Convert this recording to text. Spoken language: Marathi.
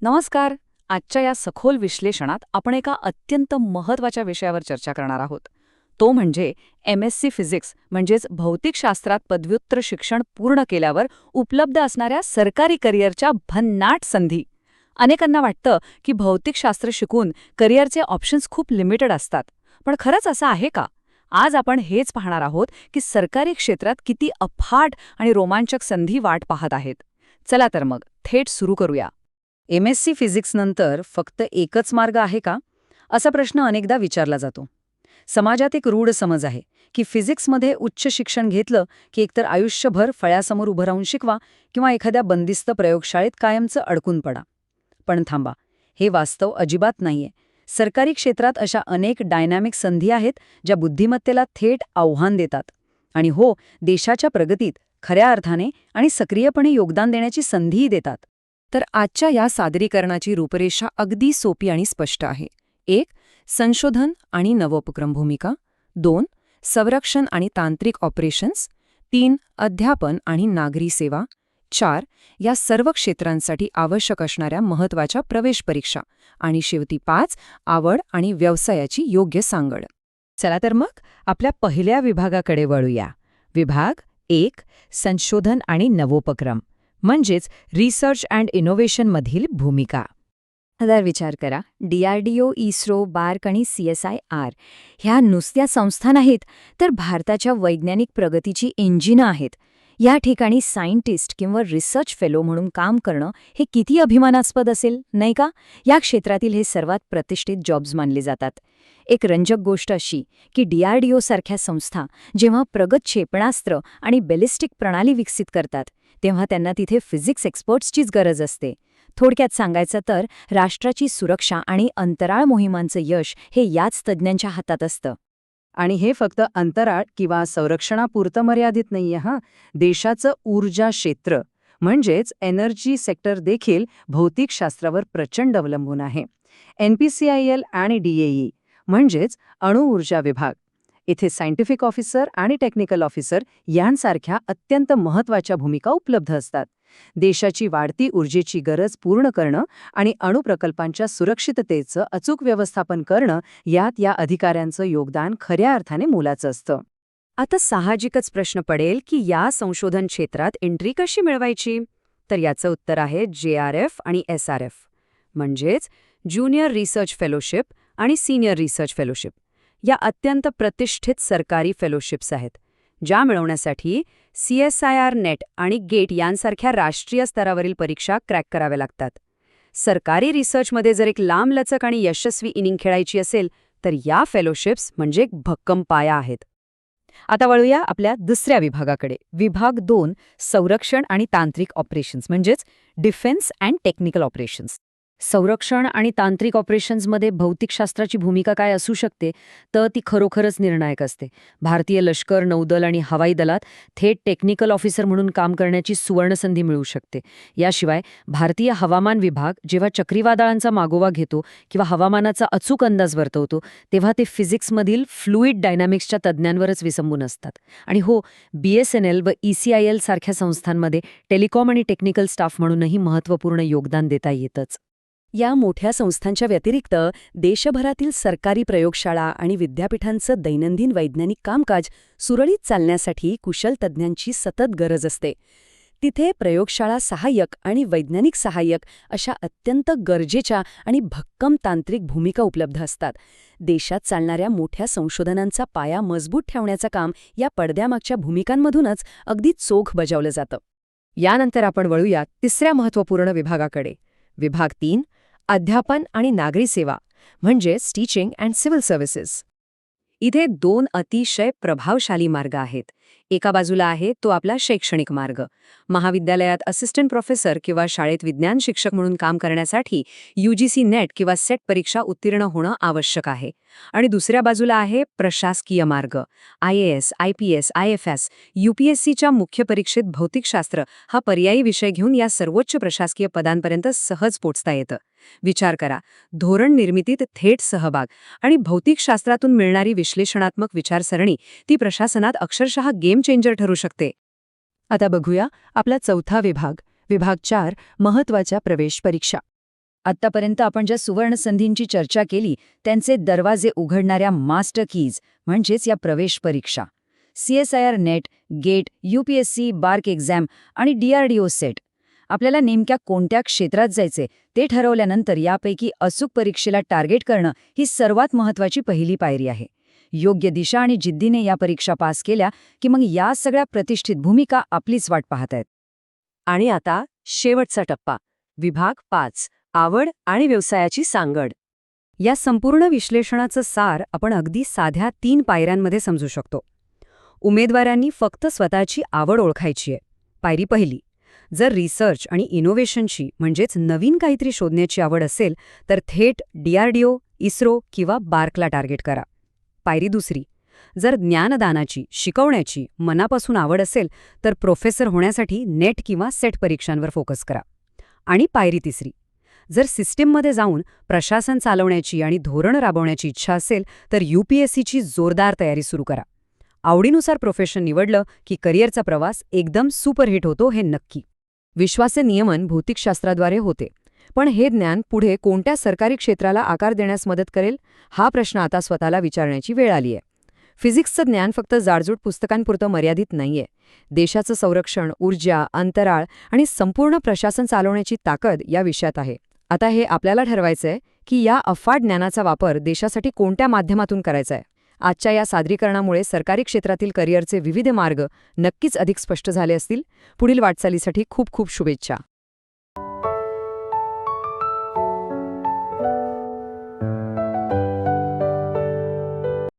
नमस्कार. आजच्या या सखोल विश्लेषणात आपण एका अत्यंत महत्त्वाच्या विषयावर चर्चा करणार आहोत. तो म्हणजे MSc फिजिक्स म्हणजेच भौतिकशास्त्रात पदव्युत्तर शिक्षण पूर्ण केल्यावर उपलब्ध असणाऱ्या सरकारी करिअरच्या भन्नाट संधी. अनेकांना वाटतं की भौतिकशास्त्र शिकून करिअरचे ऑप्शन्स खूप लिमिटेड असतात. पण खरंच असं आहे का? आज आपण हेच पाहणार आहोत की सरकारी क्षेत्रात किती अफाट आणि रोमांचक संधी वाट पाहत आहेत. चला तर मग थेट सुरू करूया. MSc फिजिक्सनंतर फक्त एकच मार्ग आहे का? असा प्रश्न अनेकदा विचारला जातो. समाजात एक रूढ समज आहे की फिजिक्समध्ये उच्च शिक्षण घेतलं की एकतर आयुष्यभर फळ्यासमोर उभं राहून शिकवा किंवा एखाद्या बंदिस्त प्रयोगशाळेत कायमचं अडकून पडा. पण थांबा, हे वास्तव अजिबात नाहीये. सरकारी क्षेत्रात अशा अनेक डायनॅमिक संधी आहेत ज्या बुद्धिमत्तेला थेट आव्हान देतात. आणि हो, देशाच्या प्रगतीत खऱ्या अर्थाने आणि सक्रियपणे योगदान देण्याची संधीही देतात. तर आजच्या या सादरीकरणाची रूपरेषा अगदी सोपी आणि स्पष्ट आहे. 1. संशोधन आणि नवोपक्रम भूमिका. 2. संरक्षण आणि तांत्रिक ऑपरेशन्स. 3. अध्यापन आणि नागरी सेवा. 4. या सर्व क्षेत्रांसाठी आवश्यक असणाऱ्या महत्त्वाच्या प्रवेश परीक्षा. आणि शेवटी 5. आवड आणि व्यवसायाची योग्य सांगड. चला तर मग आपल्या पहिल्या विभागाकडे वळूया. विभाग 1. संशोधन आणि नवोपक्रम म्हणजेच रिसर्च अँड इनोव्हेशनमधील भूमिका. आता विचार करा, DRDO, इस्रो, बार्क आणि CSIR ह्या नुसत्या संस्था नाहीत, तर भारताच्या वैज्ञानिक प्रगतीची इंजिनं आहेत. या ठिकाणी सायंटिस्ट किंवा रिसर्च फेलो म्हणून काम करणं हे किती अभिमानास्पद असेल, नाही का? या क्षेत्रातील हे सर्वात प्रतिष्ठित जॉब्स मानले जातात. एक रंजक गोष्ट अशी की DRDO सारख्या संस्था जेव्हा प्रगत क्षेपणास्त्र आणि बॅलिस्टिक प्रणाली विकसित करतात, तेव्हा त्यांना तिथे फिजिक्स एक्सपर्ट्सचीच गरज असते. थोडक्यात सांगायचं तर राष्ट्राची सुरक्षा आणि अंतराळ मोहिमांचं यश हे याच तज्ज्ञांच्या हातात असतं. आणि हे फक्त अंतराळ किंवा संरक्षणापुरतं मर्यादित नाहीये हां. देशाचं ऊर्जा क्षेत्र म्हणजेच एनर्जी सेक्टर देखील भौतिकशास्त्रावर प्रचंड अवलंबून आहे. NPCIL आणि DAE म्हणजेच अणुऊर्जा विभाग. इथे सायंटिफिक ऑफिसर आणि टेक्निकल ऑफिसर यांसारख्या अत्यंत महत्त्वाच्या भूमिका उपलब्ध असतात. देशाची वाढती ऊर्जेची गरज पूर्ण करणं आणि अणुप्रकल्पांच्या सुरक्षिततेचं अचूक व्यवस्थापन करणं यात या अधिकाऱ्यांचं योगदान खऱ्या अर्थाने मोलाचं असतं. आता साहजिकच प्रश्न पडेल की या संशोधन क्षेत्रात एंट्री कशी मिळवायची? तर याचं उत्तर आहे JRF आणि SRF म्हणजेच ज्युनियर रिसर्च फेलोशिप आणि सीनियर रिसर्च फेलोशिप. या अत्यंत प्रतिष्ठित सरकारी फेलोशिप्स आहेत, ज्या मिळवण्यासाठी CSIR नेट आणि गेट यांसारख्या राष्ट्रीय स्तरावरील परीक्षा क्रॅक कराव्या लागतात. सरकारी रिसर्चमध्ये जर एक लांबलचक आणि यशस्वी इनिंग खेळायची असेल तर या फेलोशिप्स म्हणजे एक भक्कम पाया आहेत. आता वळूया आपल्या दुसऱ्या विभागाकडे. विभाग 2. संरक्षण आणि तांत्रिक ऑपरेशन्स म्हणजेच डिफेन्स अँड टेक्निकल ऑपरेशन्स. संरक्षण आणि तांत्रिक ऑपरेशन्समध्ये भौतिकशास्त्राची भूमिका काय असू शकते, तर ती खरोखरच निर्णायक असते. भारतीय लष्कर, नौदल आणि हवाई दलात थेट टेक्निकल ऑफिसर म्हणून काम करण्याची सुवर्णसंधी मिळू शकते. याशिवाय भारतीय हवामान विभाग जेव्हा चक्रीवादळांचा मागोवा घेतो किंवा हवामानाचा अचूक अंदाज वर्तवतो, तेव्हा ते फिजिक्समधील फ्लुइड डायनामिक्सच्या तज्ज्ञांवरच विसंबून असतात. आणि हो, BSNL व ECIL सारख्या संस्थांमध्ये टेलिकॉम आणि टेक्निकल स्टाफ म्हणूनही महत्त्वपूर्ण योगदान देता येतच. या मोठ्या संस्थांच्या व्यतिरिक्त देशभरातील सरकारी प्रयोगशाळा आणि विद्यापीठांचं दैनंदिन वैज्ञानिक कामकाज सुरळीत चालण्यासाठी कुशल तज्ज्ञांची सतत गरज असते. तिथे प्रयोगशाळा सहाय्यक आणि वैज्ञानिक सहाय्यक अशा अत्यंत गरजेच्या आणि भक्कम तांत्रिक भूमिका उपलब्ध असतात. देशात चालणाऱ्या मोठ्या संशोधनांचा पाया मजबूत ठेवण्याचं काम या पडद्यामागच्या भूमिकांमधूनच अगदी चोख बजावलं जातं. यानंतर आपण वळूया तिसऱ्या महत्त्वपूर्ण विभागाकडे. विभाग 3. अध्यापन आणि नागरी सेवा म्हणजेच टीचिंग अँड सिव्हिल सर्व्हिसेस. इथे 2 अतिशय प्रभावशाली मार्ग आहेत. एका बाजूला आहे तो आपला शैक्षणिक मार्ग. महाविद्यालयात असिस्टंट प्रोफेसर किंवा शाळेत विज्ञान शिक्षक म्हणून काम करण्यासाठी UGC नेट किंवा सेट परीक्षा उत्तीर्ण होणं आवश्यक आहे. आणि दुसऱ्या बाजूला आहे प्रशासकीय मार्ग. IAS, IPS, IFS, UPSCच्या मुख्य परीक्षेत भौतिकशास्त्र हा पर्यायी विषय घेऊन या सर्वोच्च प्रशासकीय पदांपर्यंत सहज पोचता येतं. विचार करा, धोरण निर्मितीत थेट सहभाग आणि भौतिकशास्त्रातून मिळणारी विश्लेषणात्मक विचारसरणी ती प्रशासनात अक्षरशः गेम चेंजर ठरू शकते. आता बघूया आपला चौथा विभाग. विभाग 4. महत्त्वाच्या प्रवेश परीक्षा. आत्तापर्यंत आपण ज्या सुवर्ण संधींची चर्चा केली त्यांचे दरवाजे उघडणाऱ्या मास्टर कीज म्हणजेच या प्रवेश परीक्षा CSIR NET, GATE, UPSC, BARC exam आणि DRDO सेट. आपल्याला नेमक्या कोणत्या क्षेत्रात जायचे ते ठरवल्यानंतर यापैकी अचूक परीक्षेला टार्गेट करणं ही सर्वात महत्त्वाची पहिली पायरी आहे. योग्य दिशा आणि जिद्दीने या परीक्षा पास केल्या की मग या सगळ्या प्रतिष्ठित भूमिका आपलीच वाट पाहत आहेत. आणि आता शेवटचा टप्पा, विभाग 5, आवड आणि व्यवसायाची सांगड. या संपूर्ण विश्लेषणाचं सार आपण अगदी साध्या 3 पायऱ्यांमध्ये समजू शकतो. उमेदवारांनी फक्त स्वतःची आवड ओळखायची आहे. पायरी पहिली, जर रिसर्च आणि इनोव्हेशनची म्हणजेच नवीन काहीतरी शोधण्याची आवड असेल तर थेट DRDO, इस्रो किंवा बार्कला टार्गेट करा. पायरी दुसरी, जर ज्ञानदानाची, शिकवण्याची मनापासून आवड असेल तर प्रोफेसर होण्यासाठी नेट किंवा सेट परीक्षांवर फोकस करा. आणि पायरी तिसरी, जर सिस्टीममध्ये जाऊन प्रशासन चालवण्याची आणि धोरण राबवण्याची इच्छा असेल तर UPSCची जोरदार तयारी सुरू करा. आवडीनुसार प्रोफेशन निवडलं की करिअरचा प्रवास एकदम सुपरहिट होतो हे नक्की. विश्वाचे नियमन भौतिकशास्त्राद्वारे होते, पण हे ज्ञान पुढे कोणत्या सरकारी क्षेत्राला आकार देण्यास मदत करेल हा प्रश्न आता स्वतःला विचारण्याची वेळ आली आहे. फिजिक्सचं ज्ञान फक्त जाडजूड पुस्तकांपुरतं मर्यादित नाहीये. देशाचं संरक्षण, ऊर्जा, अंतराळ आणि संपूर्ण प्रशासन चालवण्याची ताकद या विषयात आहे. आता हे आपल्याला ठरवायचंय की या अफाट ज्ञानाचा वापर देशासाठी कोणत्या माध्यमातून करायचा आहे. आजच्या या सादरीकरणामुळे सरकारी क्षेत्रातील करिअरचे विविध मार्ग नक्कीच अधिक स्पष्ट झाले असतील. पुढील वाटचालीसाठी खूप खूप शुभेच्छा.